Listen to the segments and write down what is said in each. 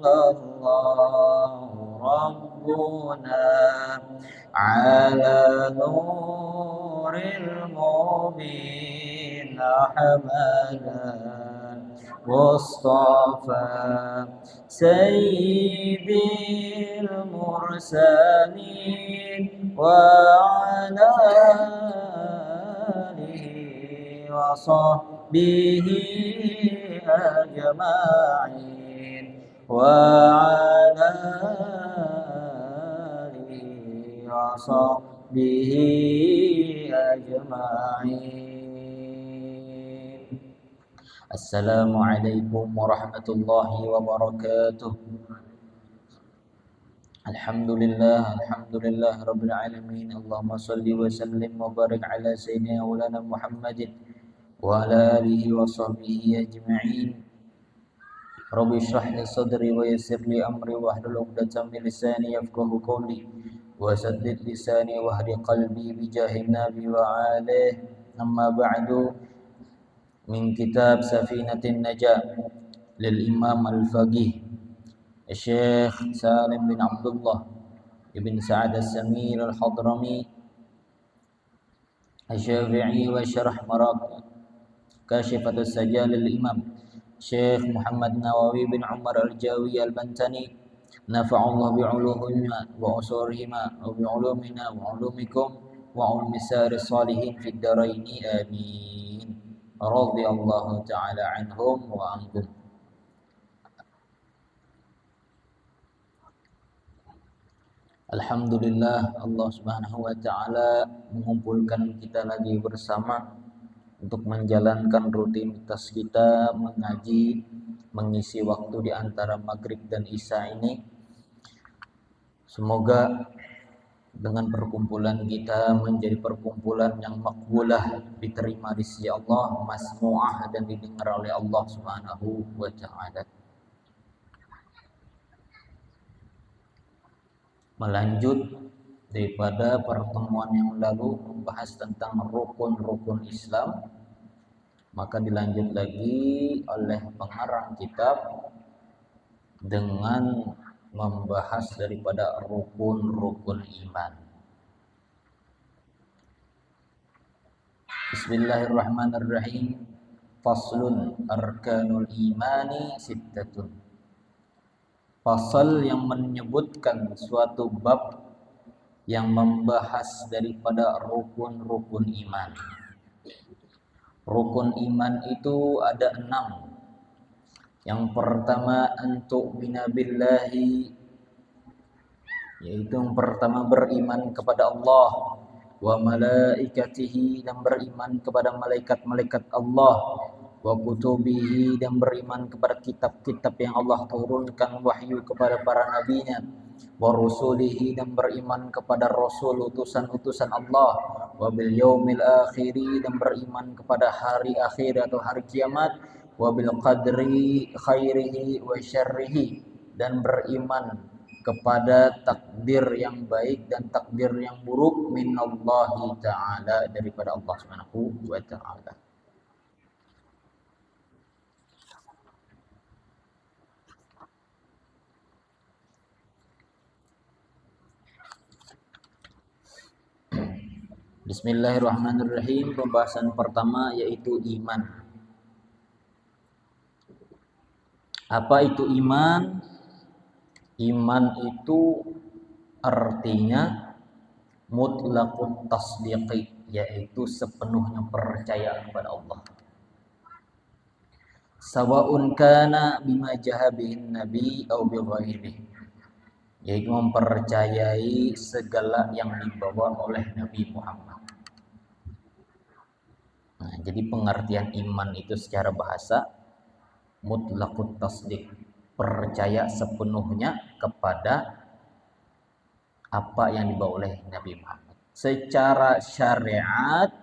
sallallahu rabbuna ala nuril mubin ahmadan Mustafa sayyidil mursalin wa ala alihi wa sahbihi ajma'in wa ala alihi wa sahbihi ajma'in. Assalamualaikum warahmatullahi wabarakatuh. Alhamdulillah rabbil alamin. Allahumma salli wa sallim wa barik ala sayyidina maulana Muhammadin wa ala alihi wa sahbihi ajma'in. Rabbi shrah li sadri wa yassir li amri wa hlul 'uqdatam min lisani yafqahu qawli wa saddid lisani wa hdi qalbi bi jahin nabi wa alihi. Amma ba'du, min kitab Safinatin Najah lil Imam Al-Faqih Syekh Salim bin Abdullah ibn Sa'ad As-Samir Al-Hadrami Asy-Syafi'i wa syarah maraq Kashifatus Sajal lil Imam Syekh Muhammad Nawawi bin Umar Al-Jawi Al-Bantani nafa'allahu bi'uluhima wa usurihima wa bi'ulumina wa ulumikum wa ulumi saris salihin fid daraini amin. Radhiyallahu ta'ala anhum wa ankum. Alhamdulillah, Allah Subhanahu wa ta'ala mengumpulkan kita lagi bersama untuk menjalankan rutinitas kita mengaji, mengisi waktu di antara maghrib dan isya ini. Semoga dengan perkumpulan kita menjadi perkumpulan yang makbulah, diterima di sisi Allah, masmu'ah dan didengar oleh Allah Subhanahu wa ta'ala. Melanjut daripada pertemuan yang lalu membahas tentang rukun-rukun Islam, maka dilanjut lagi oleh pengarang kitab dengan membahas daripada rukun-rukun iman. Bismillahirrahmanirrahim. Faslun arkanul imani sittatun. Fasal yang menyebutkan suatu bab yang membahas daripada rukun-rukun iman. Rukun iman itu ada 6. Yang pertama antu'mina billahi, yaitu yang pertama beriman kepada Allah, wa malaikatihi, dan beriman kepada malaikat-malaikat Allah, wa kutubihi, dan beriman kepada kitab-kitab yang Allah turunkan wahyu kepada para nabinya, wa rusulihi, dan beriman kepada rasul utusan-utusan Allah, wa bil yaumil akhiri, dan beriman kepada hari akhir atau hari kiamat, wa bil qadri khairihi wa syarrihi, dan beriman kepada takdir yang baik dan takdir yang buruk minallahi ta'ala, daripada Allah Subhanahu wa ta'ala. Bismillahirrahmanirrahim. Pembahasan pertama yaitu iman. Apa itu iman? Iman itu artinya mutlaqut tasdiqi, yaitu sepenuhnya percaya kepada Allah. Sawa'un kana bima jahabihin nabi au bi ghairihi, yaitu mempercayai segala yang dibawa oleh Nabi Muhammad. Nah, jadi pengertian iman itu secara bahasa mutlaqut tasdiq, percaya sepenuhnya kepada apa yang dibawa oleh Nabi Muhammad. Secara syariat,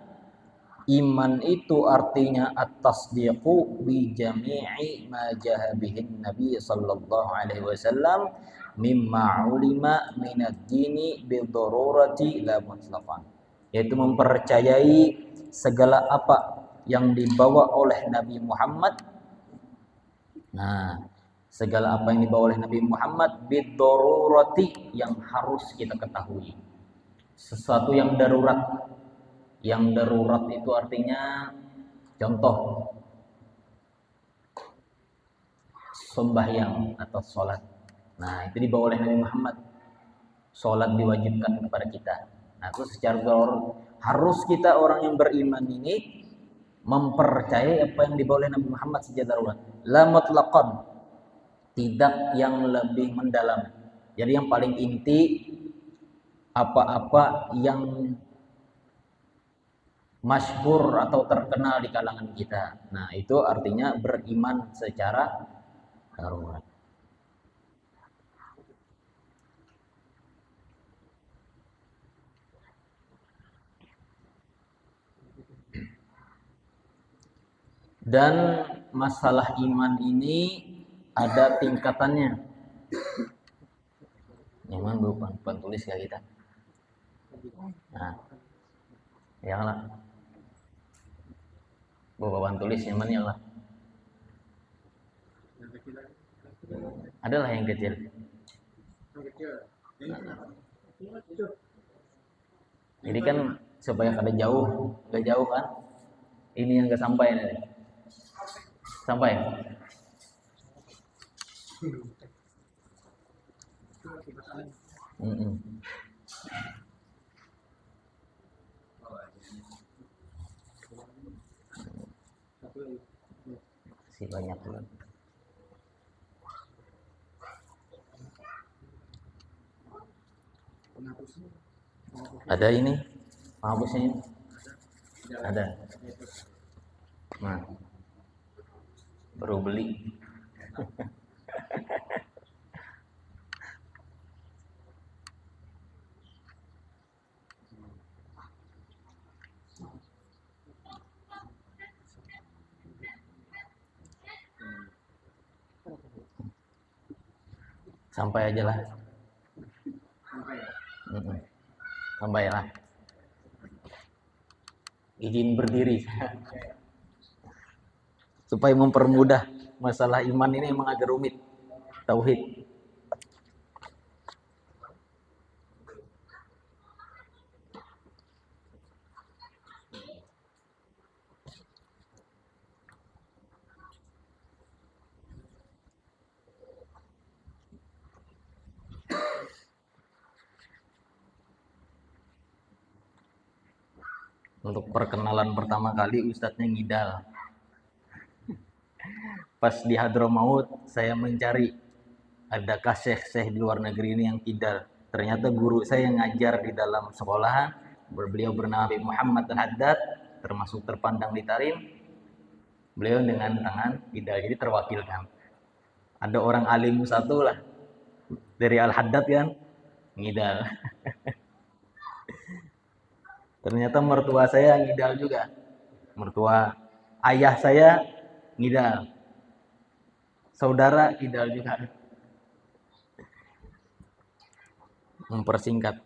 iman itu artinya at-tasdiqu bi jami'i ma jaha bihin Nabi sallallahu alaihi wasallam mimma ulima min ad-dini bi darurati la mutlaqan, yaitu mempercayai segala apa yang dibawa oleh Nabi Muhammad. Nah, segala apa yang dibawa oleh Nabi Muhammad bidorurati, yang harus kita ketahui, sesuatu yang darurat. Yang darurat itu artinya, contoh, sembahyang atau sholat. Nah, itu dibawa oleh Nabi Muhammad. Sholat diwajibkan kepada kita. Nah, itu secara darurat harus kita orang yang beriman ini mempercayai apa yang dibawa oleh Nabi Muhammad secara darurat. La mutlaqan, tidak yang lebih mendalam. Jadi yang paling inti, apa-apa yang masyhur atau terkenal di kalangan kita. Nah, itu artinya beriman secara darurat. Dan masalah iman ini ada tingkatannya. Iman bukan tulis ya kita. Nah, yang lah. Bukan tulis iman yang lah. Adalah yang kecil. Jadi kan supaya kada jauh, gak jauh kan? Ini yang gak sampai nih. Sampai. Si banyak banget. Ada ini penghapusnya ini. Ada. Nah, baru beli. Sampai aja lah. Sampai lah. Izin berdiri. Supaya mempermudah masalah iman ini emang agak rumit. Tauhid. Untuk perkenalan pertama kali ustadznya ngidal. Pas di Hadramaut saya mencari adakah syekh-syekh di luar negeri ini yang kidal. Ternyata guru saya yang ngajar di dalam sekolahan, beliau bernama Habib Muhammad Al-Haddad, termasuk terpandang di Tarim. Beliau dengan tangan kidal, jadi terwakilkan. Ada orang alim satu lah dari Al-Haddad kan ngidal. Ternyata mertua saya ngidal juga. Mertua ayah saya ngidal. Saudara ngidal juga. Mempersingkat.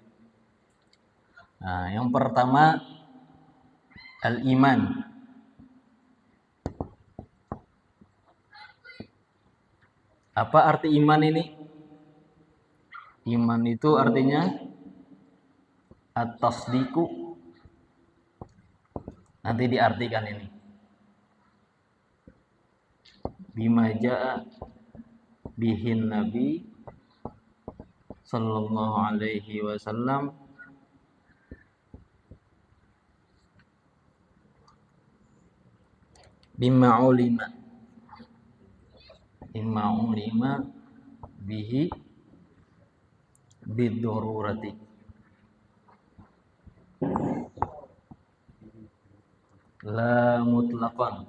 Nah, yang pertama al-iman. Apa arti iman ini? Iman itu artinya at-tasdiqu. Nanti diartikan ini. Bima jaa bihin Nabi sallallahu alaihi wasallam bima ulima bihi bidururati. La mutlaqan.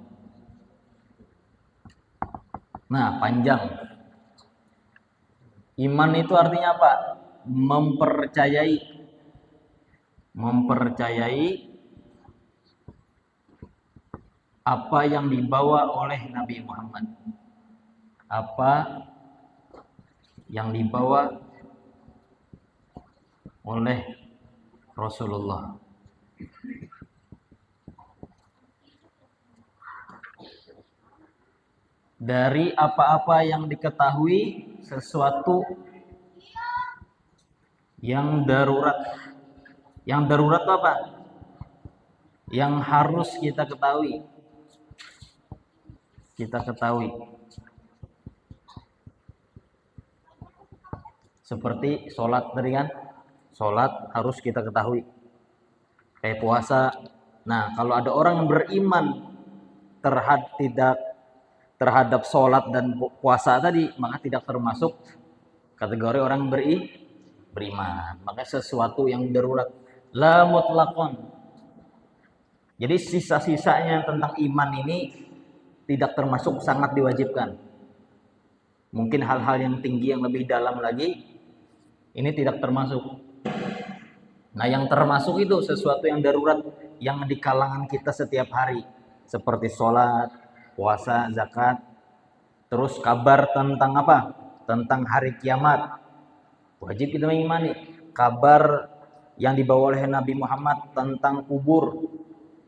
Nah, panjang. Iman itu artinya apa? Mempercayai apa yang dibawa oleh Nabi Muhammad. Apa yang dibawa oleh Rasulullah. dari apa-apa yang diketahui sesuatu yang darurat. Yang darurat itu apa? Yang harus kita ketahui. Seperti sholat tadi kan, sholat harus kita ketahui. Kayak puasa. Nah, kalau ada orang yang beriman terhadap sholat dan puasa tadi, maka tidak termasuk kategori orang beriman. Maka sesuatu yang darurat, la mutlaqon. Jadi sisa-sisanya tentang iman ini tidak termasuk sangat diwajibkan. Mungkin hal-hal yang tinggi yang lebih dalam lagi ini tidak termasuk. Nah, yang termasuk itu sesuatu yang darurat yang di kalangan kita setiap hari, seperti sholat, puasa, zakat. Terus kabar tentang apa? Tentang hari kiamat. Wajib kita mengimani. Kabar yang dibawa oleh Nabi Muhammad tentang kubur,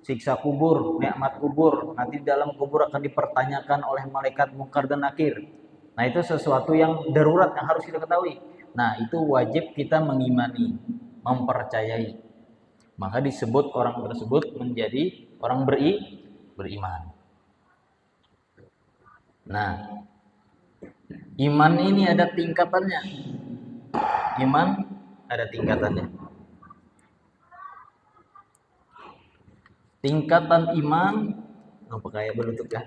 siksa kubur, nikmat kubur. Nanti dalam kubur akan dipertanyakan oleh malaikat Munkar dan Nakir. Nah, itu sesuatu yang darurat yang harus kita ketahui. Nah, itu wajib kita mengimani, mempercayai. Maka disebut orang tersebut menjadi orang beriman. Nah, iman ini ada tingkatannya. Iman ada tingkatannya. Tingkatan iman apa kayak berlutut kah?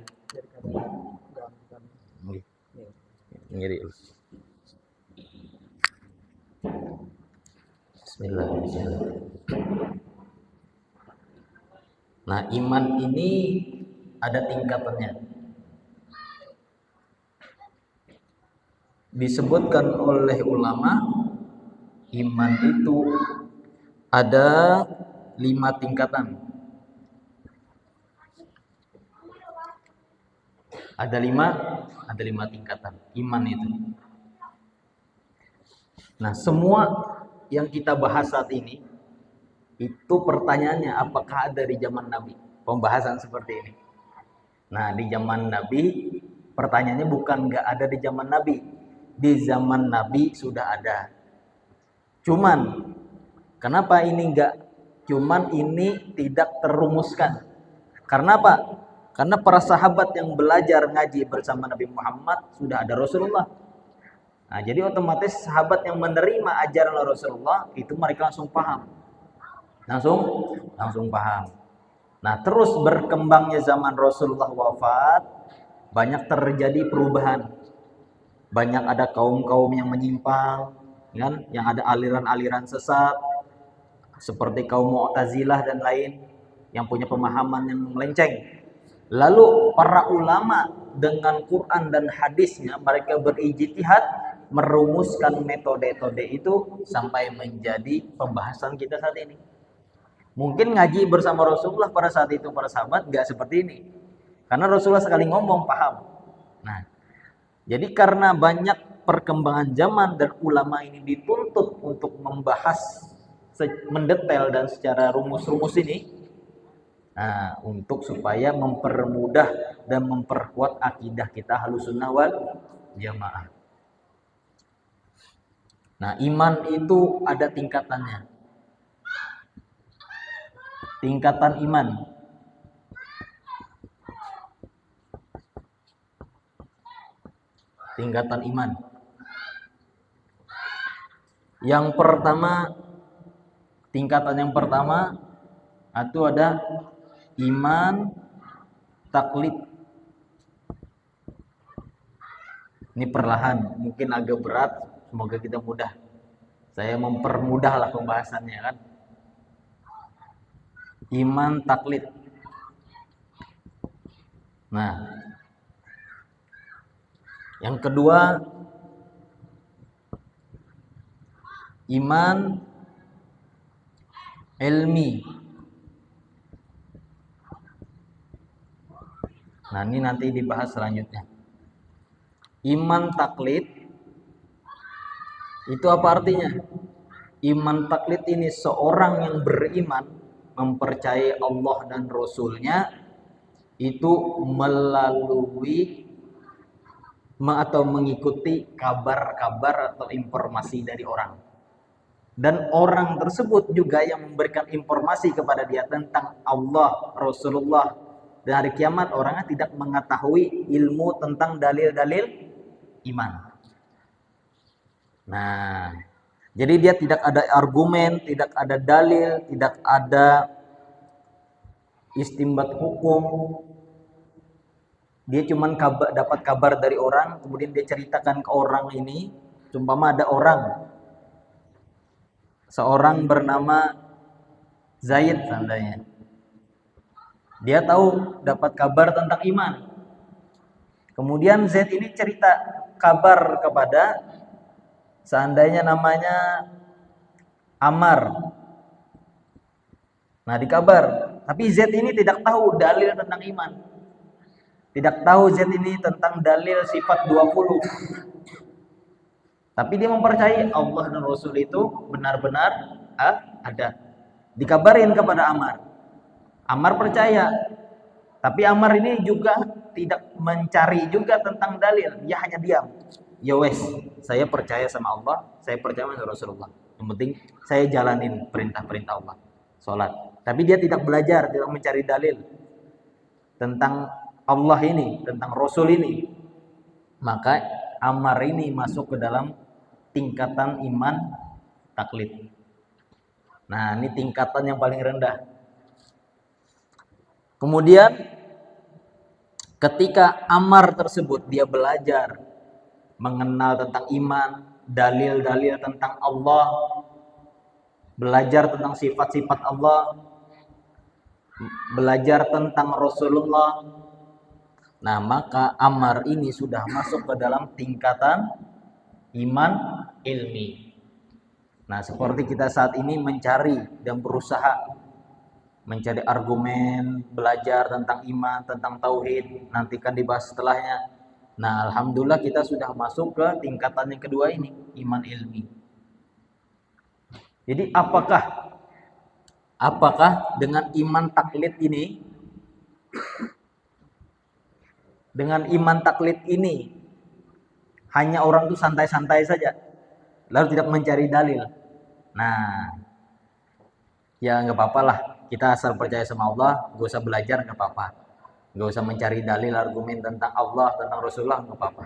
Ngiri. Bismillahirrahmanirrahim. Nah, iman ini ada tingkatannya. Disebutkan oleh ulama, iman itu ada 5 tingkatan. Ada lima tingkatan iman itu. Nah, semua yang kita bahas saat ini itu pertanyaannya apakah ada di zaman Nabi? Pembahasan seperti ini. Nah, di zaman Nabi pertanyaannya bukan nggak ada di zaman Nabi. Di zaman Nabi sudah ada. Cuman kenapa ini nggak? Cuman ini tidak terumuskan. Karena apa? Karena para sahabat yang belajar ngaji bersama Nabi Muhammad sudah ada Rasulullah. Nah, jadi otomatis sahabat yang menerima ajaran Rasulullah itu mereka langsung paham. Langsung paham. Nah, terus berkembangnya zaman Rasulullah wafat, banyak terjadi perubahan. Banyak ada kaum-kaum yang menyimpang, kan? Yang ada aliran-aliran sesat seperti kaum Mu'tazilah dan lain yang punya pemahaman yang melenceng. Lalu para ulama dengan Quran dan hadisnya mereka berijtihad merumuskan metode-metode itu sampai menjadi pembahasan kita saat ini. Mungkin ngaji bersama Rasulullah pada saat itu para sahabat nggak seperti ini. Karena Rasulullah sekali ngomong paham. Nah, jadi karena banyak perkembangan zaman dan ulama ini dituntut untuk membahas mendetail dan secara rumus-rumus ini. Nah, untuk supaya mempermudah dan memperkuat akidah kita Ahlussunnah wal Jamaah. Nah, iman itu ada tingkatannya. Tingkatan iman. Tingkatan iman. Yang pertama, tingkatan yang pertama itu ada iman taklid. Ini perlahan, mungkin agak berat, semoga kita mudah. Saya mempermudahlah pembahasannya kan. Iman taklid. Nah, yang kedua iman ilmi. Nah, ini nanti dibahas selanjutnya. Iman taklid itu apa artinya? Iman taklid ini seorang yang beriman mempercayai Allah dan Rasulnya itu melalui atau mengikuti kabar-kabar atau informasi dari orang. Dan orang tersebut juga yang memberikan informasi kepada dia tentang Allah, Rasulullah, dan hari kiamat, orangnya tidak mengetahui ilmu tentang dalil-dalil iman. Nah, jadi dia tidak ada argumen, tidak ada dalil, tidak ada istimbat hukum. Dia cuma dapat kabar dari orang, kemudian dia ceritakan ke orang ini. Umpama ada seorang bernama Zaid seandainya. Dia tahu dapat kabar tentang iman. Kemudian Zaid ini cerita kabar kepada seandainya namanya Ammar. Nah, dikabar, tapi Zaid ini tidak tahu dalil tentang iman. Tidak tahu Zaid ini tentang dalil sifat 20. Tapi dia mempercayai Allah dan Rasul itu benar-benar ada. Dikabarin kepada Ammar. Ammar percaya. Tapi Ammar ini juga tidak mencari juga tentang dalil. Dia hanya diam. Ya wes, saya percaya sama Allah, saya percaya sama Rasulullah. Yang penting saya jalanin perintah-perintah Allah. Salat. Tapi dia tidak belajar, tidak mencari dalil tentang Allah ini, tentang Rasul ini. Maka Ammar ini masuk ke dalam tingkatan iman taklid. Nah, ini tingkatan yang paling rendah. Kemudian ketika Ammar tersebut dia belajar mengenal tentang iman, dalil-dalil tentang Allah, belajar tentang sifat-sifat Allah, belajar tentang Rasulullah. Nah, maka Ammar ini sudah masuk ke dalam tingkatan iman ilmi. Nah, seperti kita saat ini mencari dan berusaha mencari argumen, belajar tentang iman, tentang tauhid, nanti kan dibahas setelahnya. Nah, alhamdulillah kita sudah masuk ke tingkatan yang kedua ini, iman ilmi. Jadi apakah dengan iman taklid ini, hanya orang itu santai-santai saja, lalu tidak mencari dalil? Nah, ya nggak apa-apa lah, kita asal percaya sama Allah, gak usah belajar nggak apa-apa, gak usah mencari dalil argumen tentang Allah, tentang Rasulullah, nggak apa-apa.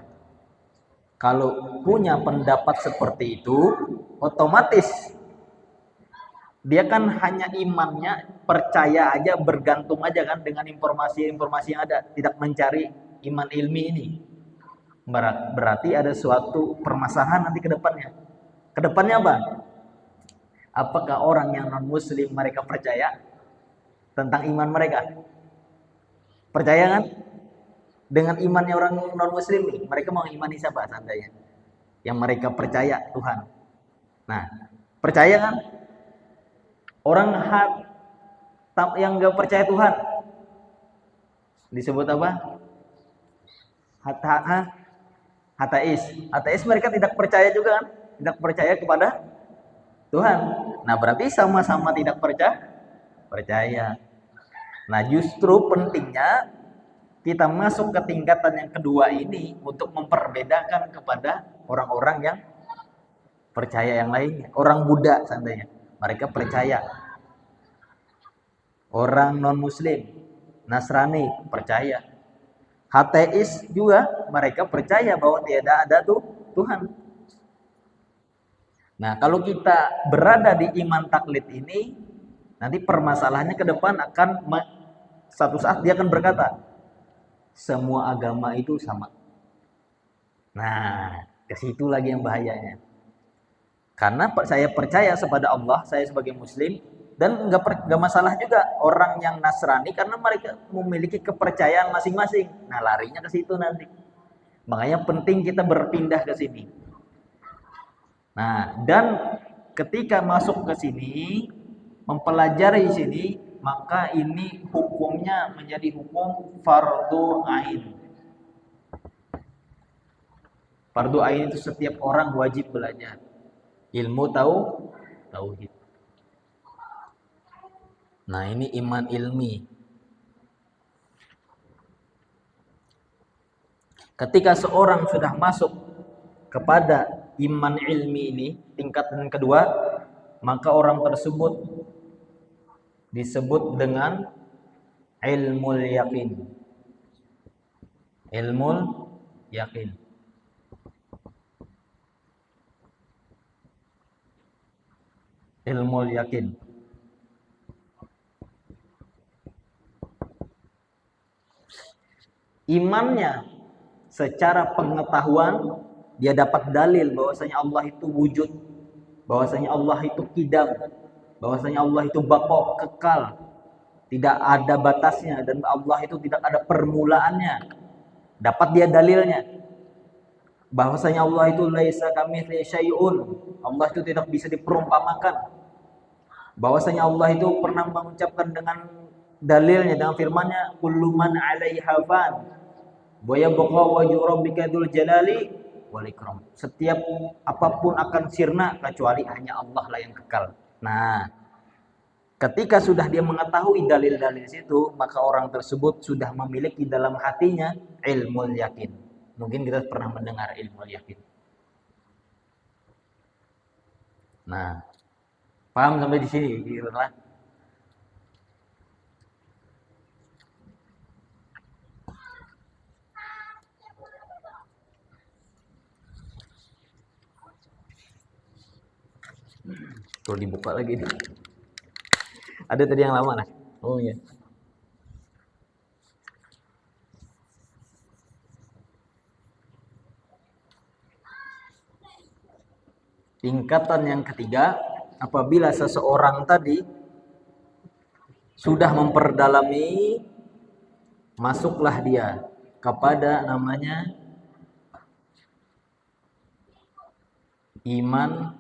Kalau punya pendapat seperti itu, otomatis dia kan hanya imannya percaya aja, bergantung aja kan dengan informasi-informasi yang ada, tidak mencari iman ilmi ini. Berarti ada suatu permasalahan nanti ke depannya. Ke depannya apa? Apakah orang yang non muslim mereka percaya tentang iman mereka? Percaya kan? Dengan imannya orang non muslim nih, mereka mau imani siapa seandainya? Yang mereka percaya Tuhan. Nah, percaya kan? Orang yang gak percaya Tuhan disebut apa? Ateis mereka tidak percaya juga kan? Tidak percaya kepada Tuhan. Nah, berarti sama-sama tidak percaya. Nah, justru pentingnya kita masuk ke tingkatan yang kedua ini untuk memperbedakan kepada orang-orang yang percaya yang lainnya. Orang Buddha seandainya, mereka percaya. Orang non-muslim, Nasrani percaya. Ateis juga mereka percaya bahwa tidak ada Tuhan. Nah, kalau kita berada di iman taklid ini, nanti permasalahannya ke depan akan satu saat dia akan berkata, semua agama itu sama. Nah, ke situ lagi yang bahayanya. Karena saya percaya kepada Allah, saya sebagai muslim, dan nggak masalah juga orang yang Nasrani karena mereka memiliki kepercayaan masing-masing. Nah, larinya ke situ nanti. Makanya penting kita berpindah ke sini. Nah, dan ketika masuk ke sini, mempelajari sini, maka ini hukumnya menjadi hukum fardu ain. Fardu ain itu setiap orang wajib belajar ilmu tauhid. Nah, ini iman ilmi. Ketika seorang sudah masuk kepada iman ilmi ini, tingkatan kedua, maka orang tersebut disebut dengan ilmul yakin. Ilmul yakin. Ilmul yakin. Imannya secara pengetahuan dia dapat dalil bahwasanya Allah itu wujud, bahwasanya Allah itu qidam, bahwasanya Allah itu baqo, kekal, tidak ada batasnya, dan Allah itu tidak ada permulaannya. Dapat dia dalilnya bahwasanya Allah itu laisa kamitslihi syai'un, Allah itu tidak bisa diperumpamakan. Bahwasanya Allah itu pernah mengucapkan dengan dalilnya, dengan firman-Nya, kullu man 'alaiha fan wa yabqa wajhu rabbika dzul jalali wal ikram. Setiap apapun akan sirna kecuali hanya Allah lah yang kekal. Nah, ketika sudah dia mengetahui dalil-dalil situ, maka orang tersebut sudah memiliki dalam hatinya ilmul yakin. Mungkin kita pernah mendengar ilmul yakin. Nah, paham sampai di sini, gitu lah. Kalau dibuka lagi nih. Ada tadi yang lama lah. Oh iya. Tingkatan yang ketiga, apabila seseorang tadi sudah memperdalami, masuklah dia kepada namanya iman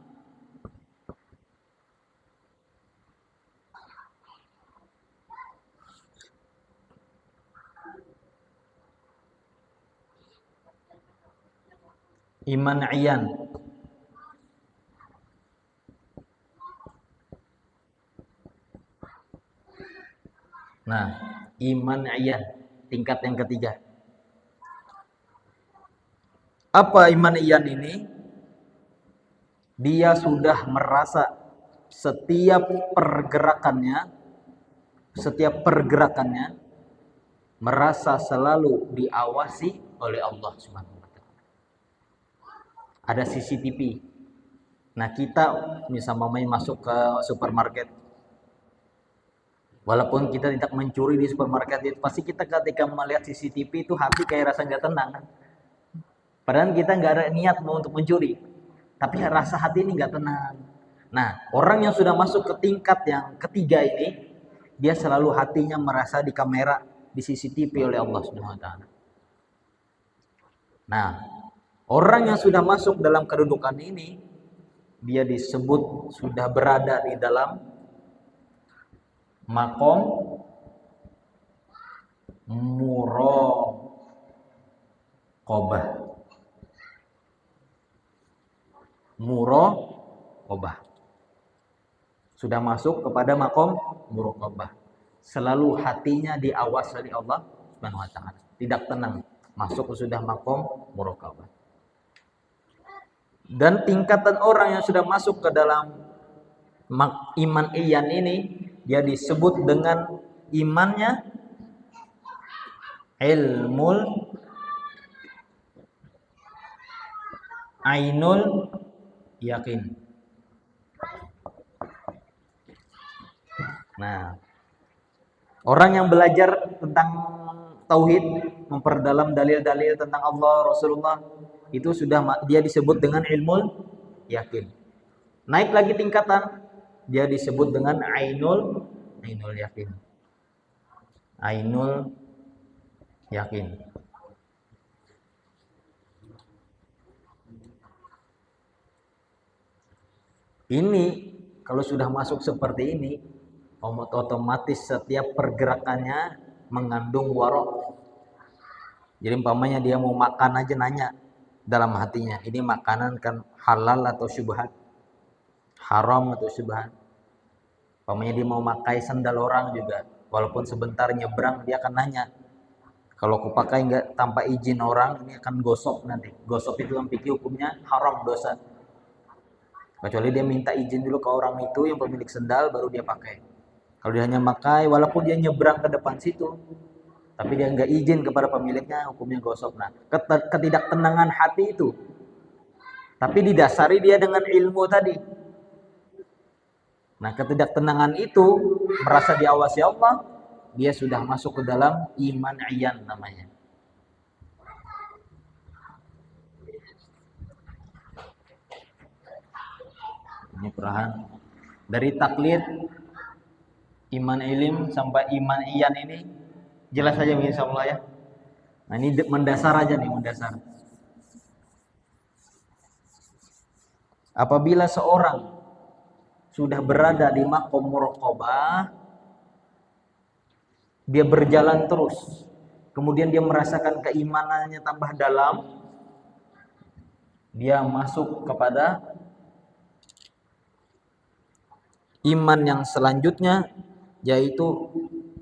iyan. Nah, iman iyan, tingkat yang ketiga. Apa iman iyan ini? Dia sudah merasa setiap pergerakannya merasa selalu diawasi oleh Allah Subhanahu wa taala. Ada CCTV. Nah, kita misalnya masuk ke supermarket, walaupun kita tidak mencuri di supermarket itu, pasti kita ketika melihat CCTV itu hati kayak rasa nggak tenang kan? Padahal kita nggak ada niat mau untuk mencuri, tapi rasa hati ini nggak tenang. Nah, orang yang sudah masuk ke tingkat yang ketiga ini, dia selalu hatinya merasa di kamera, di CCTV oleh Allah Subhanahu wa taala. Nah, orang yang sudah masuk dalam kedudukan ini, dia disebut sudah berada di dalam makom muraqabah. Muraqabah. Sudah masuk kepada makom muraqabah. Selalu hatinya diawasi oleh Allah Subhanahu wa taala. Tidak tenang, masuk sudah makom muraqabah. Dan tingkatan orang yang sudah masuk ke dalam iman iyan ini, dia disebut dengan imannya ilmul ainul yakin. Nah, orang yang belajar tentang tauhid, memperdalam dalil-dalil tentang Allah, Rasulullah, itu sudah dia disebut dengan ilmul yakin. Naik lagi tingkatan, dia disebut dengan ainul yakin. Ainul yakin. Ini kalau sudah masuk seperti ini, otomatis setiap pergerakannya mengandung warok. Jadi umpamanya dia mau makan aja nanya dalam hatinya, ini makanan kan halal atau syubhat, haram atau syubhat. Umpamanya dia mau pakai sandal orang juga, walaupun sebentar nyebrang dia akan nanya, Kalau aku pakai nggak tanpa izin orang, ini akan gosok nanti. Gosok itu yang fikih hukumnya haram, dosa. Kecuali dia minta izin dulu ke orang itu yang pemilik sendal, baru dia pakai. Kalau dia hanya pakai, walaupun dia nyebrang ke depan situ, tapi dia nggak izin kepada pemiliknya, hukumnya gosok. Nah, ketidaktenangan hati itu, tapi didasari dia dengan ilmu tadi. Nah, ketidaktenangan itu merasa diawasi Allah, dia sudah masuk ke dalam iman iyan namanya. Ini perahan dari taklid, iman ilim sampai iman iyan ini jelas saja insyaallah ya. Nah, ini mendasar aja nih, mendasar. Apabila seorang sudah berada di maqam muraqabah, dia berjalan terus, kemudian dia merasakan keimanannya tambah dalam, dia masuk kepada iman yang selanjutnya, yaitu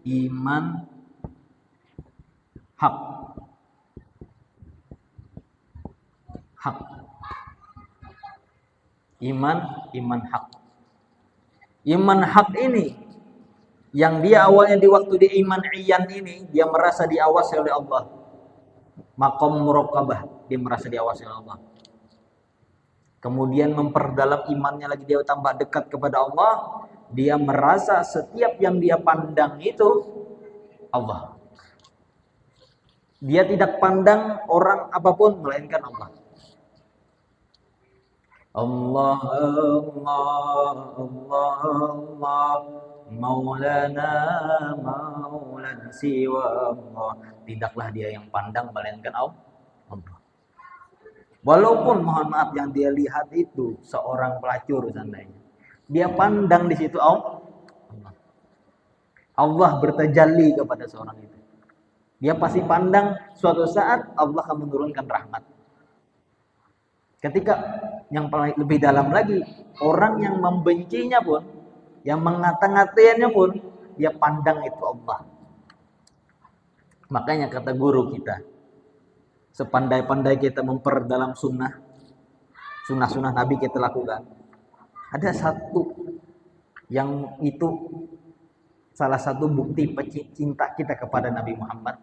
iman hak. Hak. Iman hak. Iman hak ini yang dia awalnya di waktu di iman iyan ini, dia merasa diawasi oleh Allah. Maqam muraqabah, dia merasa diawasi oleh Allah. Kemudian memperdalam imannya lagi, dia tambah dekat kepada Allah, dia merasa setiap yang dia pandang itu Allah. Dia tidak pandang orang apapun melainkan Allah. Allah, Allah, Allah, Allah, Maulana, Maulan siwa Allah. Tidaklah dia yang pandang melainkan Allah. Walaupun mohon maaf yang dia lihat itu seorang pelacur seandainya, dia pandang di situ Allah. Allah bertajalli kepada seorang itu. Dia pasti pandang suatu saat Allah akan menurunkan rahmat. Ketika yang paling lebih dalam lagi, orang yang membencinya pun, yang mengata-ngatiannya pun, dia pandang itu Allah. Makanya kata guru kita, sepandai-pandai kita memperdalam sunnah Nabi kita lakukan, ada satu yang itu salah satu bukti cinta kita kepada Nabi Muhammad.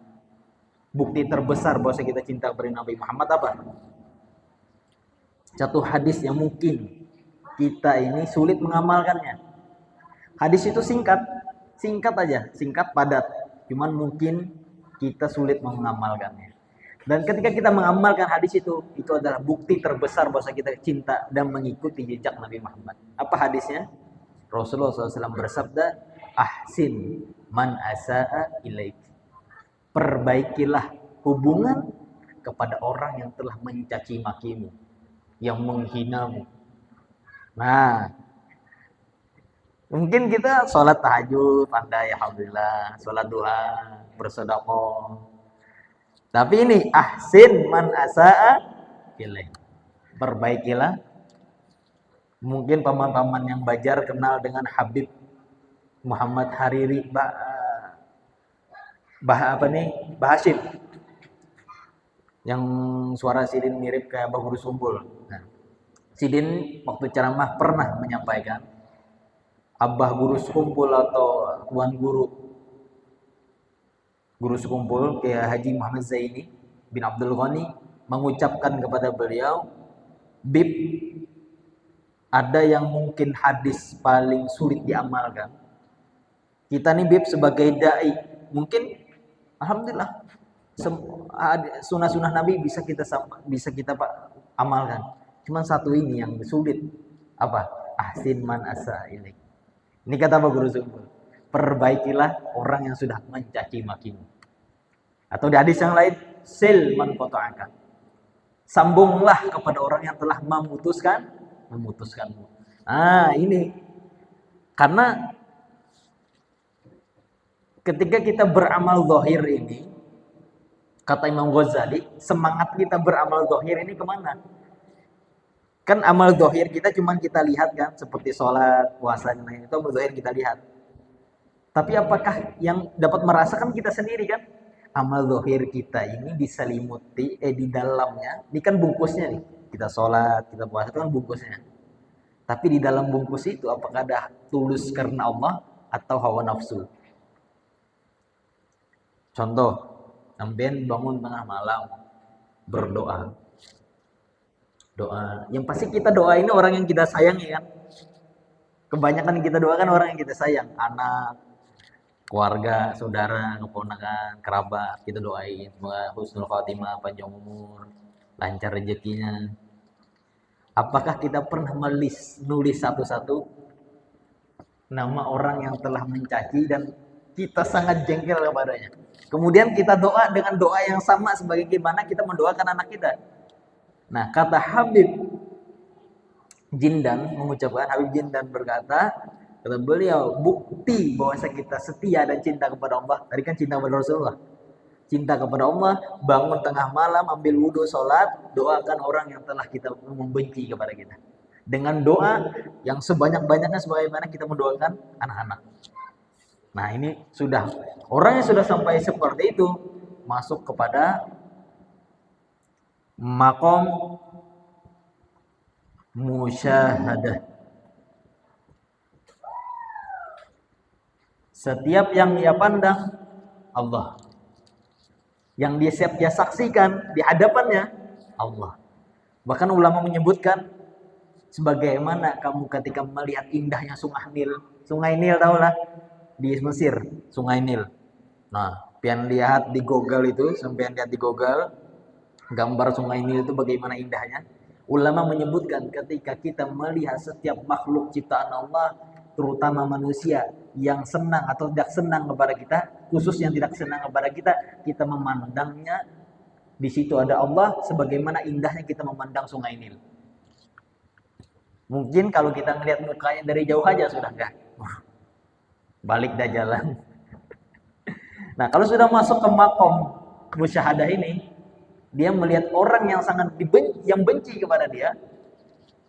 Bukti terbesar bahwa kita cinta kepada Nabi Muhammad apa? Satu hadis yang mungkin kita ini sulit mengamalkannya. Hadis itu singkat aja, singkat padat. Cuman mungkin kita sulit mengamalkannya. Dan ketika kita mengamalkan hadis itu adalah bukti terbesar bahwa kita cinta dan mengikuti jejak Nabi Muhammad. Apa hadisnya? Rasulullah SAW bersabda, ahsin man asa'a ilaik. Perbaikilah hubungan kepada orang yang telah mencaci makimu, yang menghinamu. Nah, mungkin kita sholat tahajud, pandai alhamdulillah, sholat duha, bersedekah. Tapi ini ahsin man asa'a ilaik. Perbaikilah. Mungkin paman-paman yang bajar kenal dengan Habib Muhammad Hariri, Bah Hashim, yang suara Sidin mirip kayak Abah Guru Sumbul. Nah, Sidin waktu ceramah pernah menyampaikan, Abah Guru Sumbul atau Tuan Guru Sekumpul kayak Haji Muhammad Zaini bin Abdul Ghani mengucapkan kepada beliau, Bib, ada yang mungkin hadis paling sulit diamalkan. Kita nih Bib sebagai dai, mungkin alhamdulillah sunnah Nabi bisa kita amalkan. Cuman satu ini yang sulit, apa? Ahsin man asa ilaik. Ini kata Pak Guru Sekumpul. Perbaikilah orang yang sudah mencaci makimu. Atau di hadis yang lain, sil man qata'aka. Sambunglah kepada orang yang telah memutuskanmu. Nah, ini karena ketika kita beramal zahir ini, kata Imam Ghazali, semangat kita beramal zahir ini kemana? Kan amal zahir kita cuman kita lihat kan, seperti sholat, puasa, dan lain itu amal zahir kita lihat. Tapi apakah yang dapat merasakan kita sendiri kan? amal zahir kita ini diselimuti di dalamnya. Ini kan bungkusnya nih. Kita sholat, kita puasa itu kan bungkusnya. Tapi di dalam bungkus itu apakah ada tulus karena Allah atau hawa nafsu? Contoh, sampean bangun tengah malam berdoa. Doa. Yang pasti kita doa ini orang yang kita sayangi kan. Kebanyakan yang kita doakan orang yang kita sayang, anak, keluarga, saudara, keponakan, kerabat, kita doain semoga husnul khotimah, panjang umur, lancar rezekinya. Apakah kita pernah nulis satu-satu nama orang yang telah mencaci dan kita sangat jengkel kepadanya? Kemudian kita doa dengan doa yang sama sebagaimana kita mendoakan anak kita. Nah, kata Habib Jindan mengucapkan, Habib Jindan berkata, kata beliau, bukti bahwa kita setia dan cinta kepada Allah. Tadi kan cinta kepada Rasulullah. Cinta kepada Allah, bangun tengah malam, ambil wudhu, sholat, doakan orang yang telah kita membenci kepada kita. Dengan doa yang sebanyak-banyaknya sebagaimana kita mendoakan anak-anak. Nah ini sudah, orang yang sudah sampai seperti itu, masuk kepada makom musyahadah. Setiap yang dia pandang Allah, yang dia saksikan di hadapannya Allah. Bahkan ulama menyebutkan sebagaimana kamu ketika melihat indahnya Sungai Nil tahulah di Mesir, Sungai Nil. Nah, pian lihat di Google itu, sampai lihat di Google gambar Sungai Nil itu bagaimana indahnya. Ulama menyebutkan ketika kita melihat setiap makhluk ciptaan Allah, terutama manusia yang senang atau tidak senang kepada kita, khusus yang tidak senang kepada kita, kita memandangnya di situ ada Allah sebagaimana indahnya kita memandang Sungai Nil. Mungkin kalau kita melihat mukanya dari jauh aja sudah enggak. Balik dah jalan. Nah, kalau sudah masuk ke makom musyahadah ini, dia melihat orang yang sangat benci kepada dia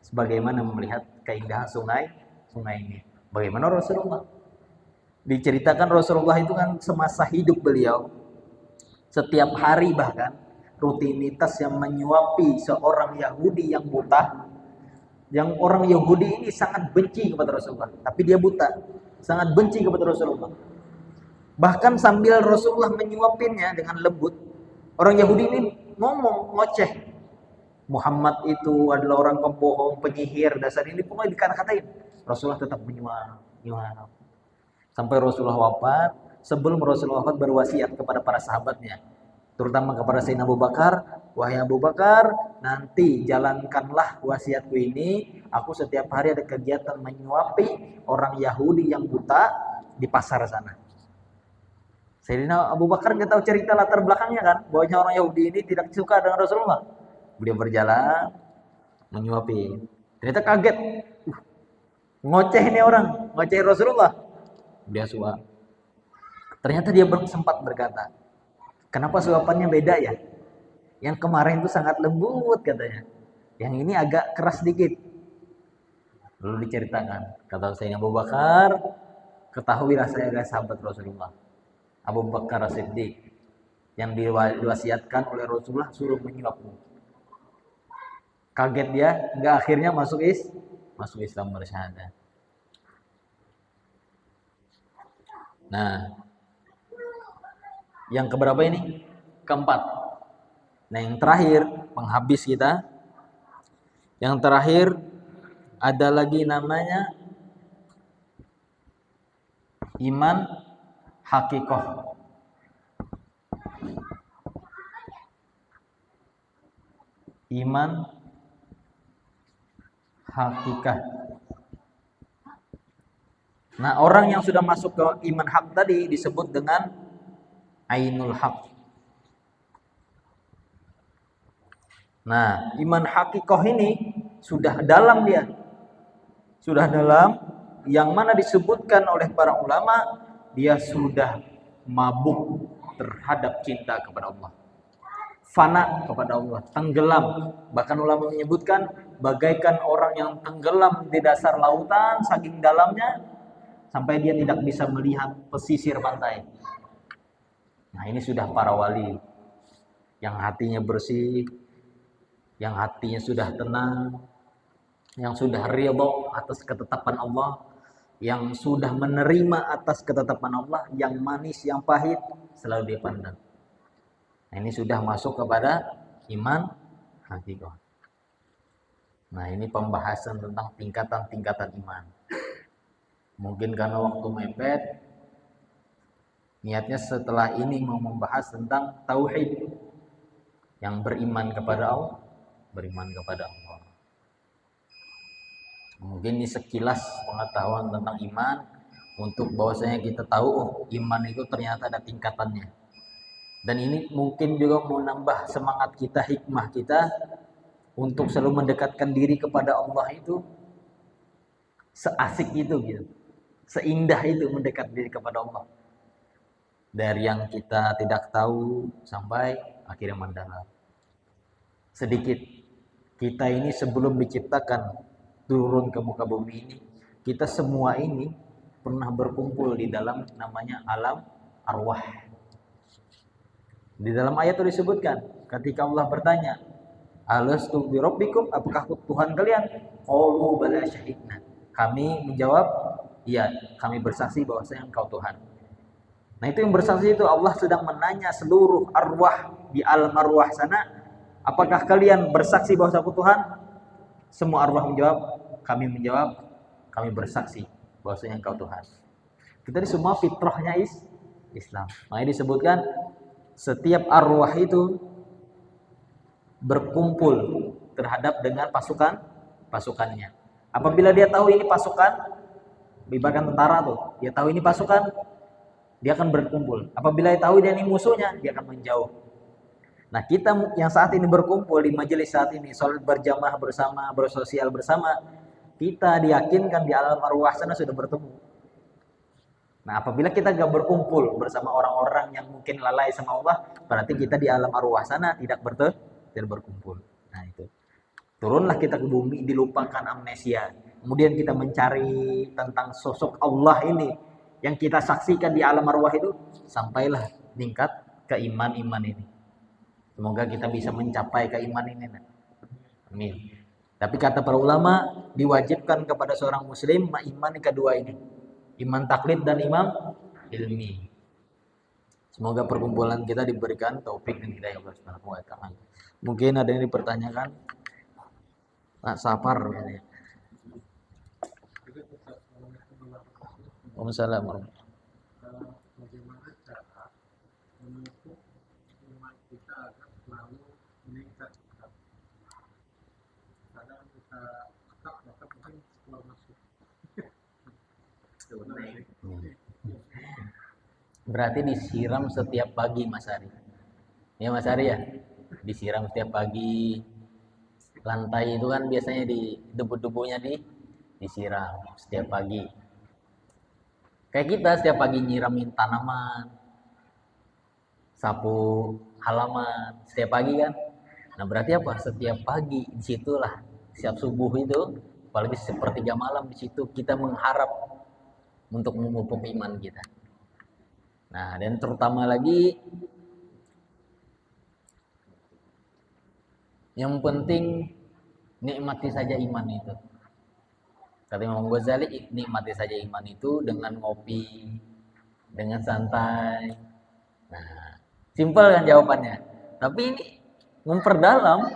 sebagaimana melihat keindahan sungai ini. Bagaimana Rasulullah? Diceritakan Rasulullah itu kan semasa hidup beliau setiap hari bahkan rutinitas yang menyuapi seorang Yahudi yang buta. Yang orang Yahudi ini sangat benci kepada Rasulullah, tapi dia buta, sangat benci kepada Rasulullah. Bahkan sambil Rasulullah menyuapinnya dengan lembut, orang Yahudi ini ngomong, ngoceh. Muhammad itu adalah orang pembohong, penyihir, dasar ini pokoknya dikata-katain. Rasulullah tetap menyuap. Sampai Rasulullah wafat, sebelum Rasulullah wafat berwasiat kepada para sahabatnya, terutama kepada Sayyidina Abu Bakar, wahai Abu Bakar, nanti jalankanlah wasiatku ini. Aku setiap hari ada kegiatan menyuapi orang Yahudi yang buta di pasar sana. Sayyidina Abu Bakar nggak tahu cerita latar belakangnya kan, bahwanya orang Yahudi ini tidak suka dengan Rasulullah. Beliau berjalan menyuapi. Ternyata kaget, ngoceh ini orang, ngoceh Rasulullah. Dia suap. Ternyata dia sempat berkata, kenapa suapannya beda ya? Yang kemarin itu sangat lembut katanya. Yang ini agak keras sedikit. Lalu diceritakan. Kata Sayyidina Abu Bakar, ketahuilah saya adalah sahabat Rasulullah. Abu Bakar As-Siddiq. Yang diwasiatkan oleh Rasulullah suruh menyuapmu. Kaget dia, hingga akhirnya masuk Islam bersyahadat. Nah, yang keberapa ini? Keempat. Nah, yang terakhir, penghabis kita. Yang terakhir ada lagi namanya iman hakikoh. Iman hakikah. Nah, orang yang sudah masuk ke iman hak tadi disebut dengan ainul haq. Nah, iman hakikoh ini sudah dalam dia. Sudah dalam, yang mana disebutkan oleh para ulama, dia sudah mabuk terhadap cinta kepada Allah. Fana kepada Allah, tenggelam. Bahkan ulama menyebutkan bagaikan orang yang tenggelam di dasar lautan saking dalamnya sampai dia tidak bisa melihat pesisir pantai. Nah, ini sudah para wali yang hatinya bersih, yang hatinya sudah tenang, yang sudah ridho atas ketetapan Allah, yang sudah menerima atas ketetapan Allah, yang manis, yang pahit selalu dia pandang. Nah, ini sudah masuk kepada iman hakikah. Nah, ini pembahasan tentang tingkatan-tingkatan iman. Mungkin karena waktu mepet, niatnya setelah ini mau membahas tentang tauhid, yang beriman kepada Allah, Mungkin ini sekilas pengetahuan tentang iman, untuk bahwasanya kita tahu iman itu ternyata ada tingkatannya. Dan ini mungkin juga menambah semangat kita, hikmah kita untuk selalu mendekatkan diri kepada Allah itu seasik itu gitu. Seindah itu mendekat diri kepada Allah. Dari yang kita tidak tahu sampai akhirnya mendalam. Sedikit, kita ini sebelum diciptakan turun ke muka bumi ini, kita semua ini pernah berkumpul di dalam namanya alam arwah. Di dalam ayat itu disebutkan, ketika Allah bertanya, alastu bi rabbikum, apakah Tuhan kalian? Qalu bala syahidna. Kami menjawab, iya, kami bersaksi bahwasanya Engkau Tuhan. Nah, itu yang bersaksi itu Allah sedang menanya seluruh arwah di alam arwah sana, apakah kalian bersaksi bahwa aku Tuhan? Semua arwah menjawab, kami bersaksi bahwasanya Engkau Tuhan. Kita ini semua fitrahnya Islam. Makanya disebutkan setiap arwah itu berkumpul terhadap dengan pasukannya. Apabila dia tahu ini pasukan, ibaratkan tentara tuh, dia tahu ini pasukan, dia akan berkumpul. Apabila dia tahu dia ini musuhnya, dia akan menjauh. Nah, kita yang saat ini berkumpul di majelis saat ini, sholat berjamaah bersama, bersosial bersama, kita diyakinkan di alam arwah sana sudah bertemu. Nah, apabila kita gak berkumpul bersama orang-orang yang mungkin lalai sama Allah, berarti kita di alam arwah sana tidak berkumpul. Nah, itu. Turunlah kita ke bumi, dilupakan amnesia. Kemudian kita mencari tentang sosok Allah ini yang kita saksikan di alam arwah itu, sampailah tingkat keiman-iman ini. Semoga kita bisa mencapai keimanan ini. Amin. Tapi kata para ulama, diwajibkan kepada seorang muslim iman kedua ini. Iman taklid dan iman ilmi. Semoga perkumpulan kita diberikan taufik dan hidayah Allah Subhanahu wa taala. Mungkin ada yang dipertanyakan? Nah, safar ya. Waalaikumsalam. Bagaimana cara memupuk iman kita agar selalu meningkat? Kadang kita maka mungkin keluar masuk. Berarti disiram setiap pagi, Mas Ari. Ya, Mas Ari ya? Disiram setiap pagi. Lantai itu kan biasanya di debu-debunya disiram setiap pagi. Kayak kita setiap pagi nyiramin tanaman, sapu halaman setiap pagi kan. Nah, berarti apa? Setiap pagi disitulah siap subuh itu, apalagi sepertiga malam di situ kita mengharap untuk memupuk iman kita. Nah, dan terutama lagi yang penting nikmati saja iman itu. Kata Imam Ghazali, nikmati saja iman itu dengan ngopi, dengan santai. Nah, simpel kan jawabannya. Tapi ini memperdalam.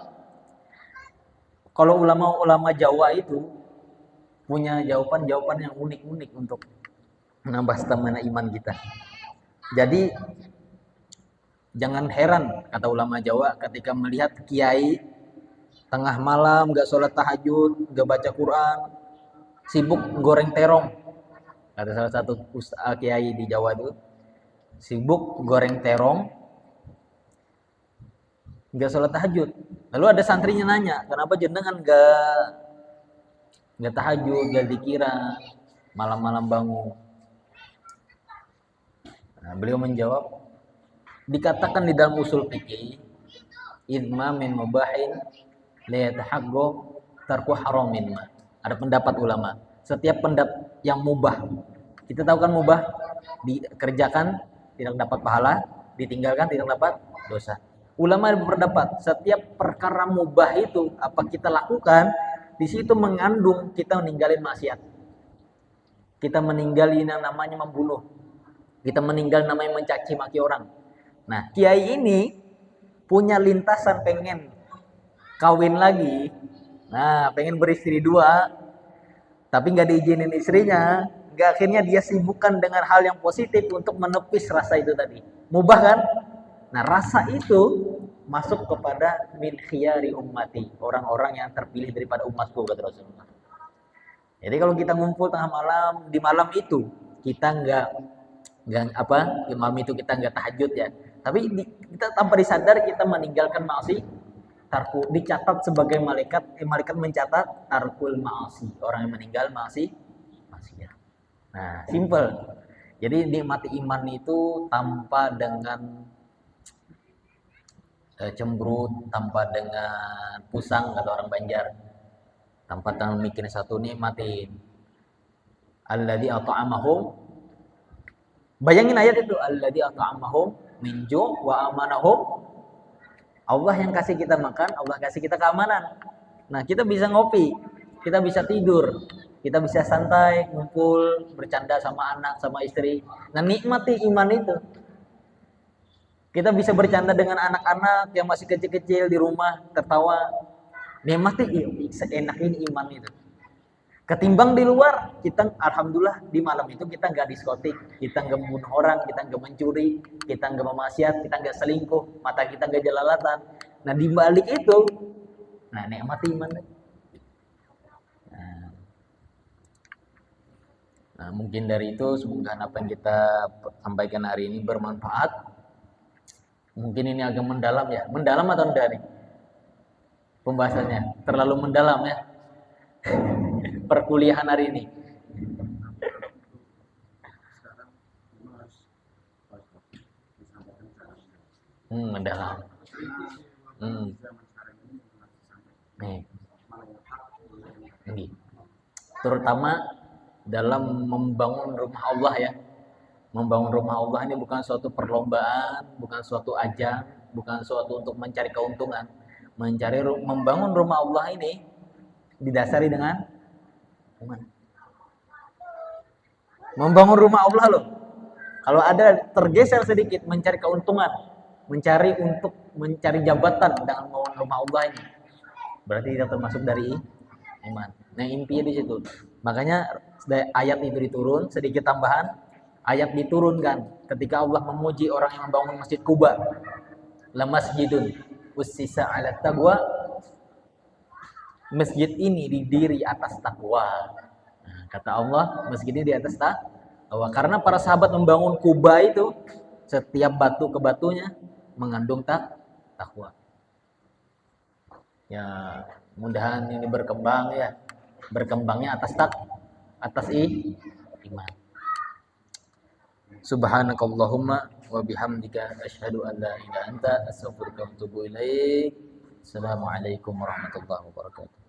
Kalau ulama-ulama Jawa itu punya jawaban-jawaban yang unik-unik untuk menambah stamina iman kita. Jadi jangan heran kata ulama Jawa ketika melihat kiai tengah malam gak sholat tahajud, gak baca Quran, sibuk goreng terong. Kata salah satu kiai di Jawa itu, sibuk goreng terong, gak sholat tahajud. Lalu ada santrinya nanya, kenapa jenengan gak tahajud, gak zikiran, malam-malam bangun? Nah, beliau menjawab, dikatakan di dalam usul fikih, idma min mubahin liyatahaqqaq tarku haramin. Ada pendapat ulama, setiap yang mubah, kita tahu kan mubah dikerjakan tidak dapat pahala, ditinggalkan tidak dapat dosa. Ulama berpendapat setiap perkara mubah itu apa kita lakukan, di situ mengandung kita meninggalin maksiat. Kita meninggalin yang namanya membunuh. Kita meninggal namanya mencaci maki orang. Nah, kiai ini punya lintasan pengen kawin lagi. Nah, pengen beristri 2, tapi nggak diizinin istrinya. Nggak, akhirnya dia sibukkan dengan hal yang positif untuk menepis rasa itu tadi. Mubah kan? Nah, rasa itu masuk kepada min khiyari ummati, orang-orang yang terpilih daripada umatku, kata Rasulullah. Jadi kalau kita ngumpul tengah malam, di malam itu kita nggak malam itu kita nggak tahajud ya, tapi kita tanpa disadar kita meninggalkan maasi, dicatat sebagai malaikat mencatat tarkul maasi, orang yang meninggal maksiat. Nah, simple. Jadi nikmati iman itu tanpa dengan cemberut, tanpa dengan pusang, kata orang Banjar. Tanpa tangan mikirin satu, nikmatin. Alladzi at'amahum. Bayangin ayat itu, alladzi at'amahum min ju' wa amanahum. Allah yang kasih kita makan, Allah kasih kita keamanan. Nah, kita bisa ngopi, kita bisa tidur, kita bisa santai, ngumpul, bercanda sama anak, sama istri. Nah, nikmati iman itu. Kita bisa bercanda dengan anak-anak yang masih kecil-kecil di rumah, tertawa. Nikmati seenak ini iman itu. Ketimbang di luar, kita alhamdulillah di malam itu kita nggak diskotik, kita nggak membunuh orang, kita nggak mencuri, kita nggak memaksiat, kita nggak selingkuh, mata kita nggak jelalatan. Nah, di balik itu, nah nikmati iman. Nah, mungkin dari itu semoga apa yang kita sampaikan hari ini bermanfaat. Mungkin ini agak mendalam ya. Mendalam atau enggak nih? Pembahasannya terlalu mendalam ya. Perkuliahan hari ini. Mendalam. Nih. Terutama dalam membangun rumah Allah ya. Membangun rumah Allah ini bukan suatu perlombaan, bukan suatu ajang, bukan suatu untuk mencari keuntungan. Membangun rumah Allah ini didasari dengan iman. Membangun rumah Allah loh. Kalau ada tergeser sedikit mencari keuntungan, mencari jabatan dengan membangun rumah Allah ini, berarti tidak termasuk dari iman. Nah, intinya di situ. Makanya ayat itu diturun, sedikit tambahan, ayat diturunkan ketika Allah memuji orang yang membangun Masjid Quba. La masjidun ussisa 'ala taqwa. Masjid ini didiri atas takwa. Nah, kata Allah, masjid ini di atas takwa. Karena para sahabat membangun Quba itu, setiap batu ke batunya mengandung takwa. Ya, mudahan ini berkembang ya. Berkembangnya atas iman. Subhanakallahumma wa bihamdika asyhadu an la ilaha illa anta astaghfiruka wa atubu ilaik. Assalamualaikum warahmatullahi wabarakatuh.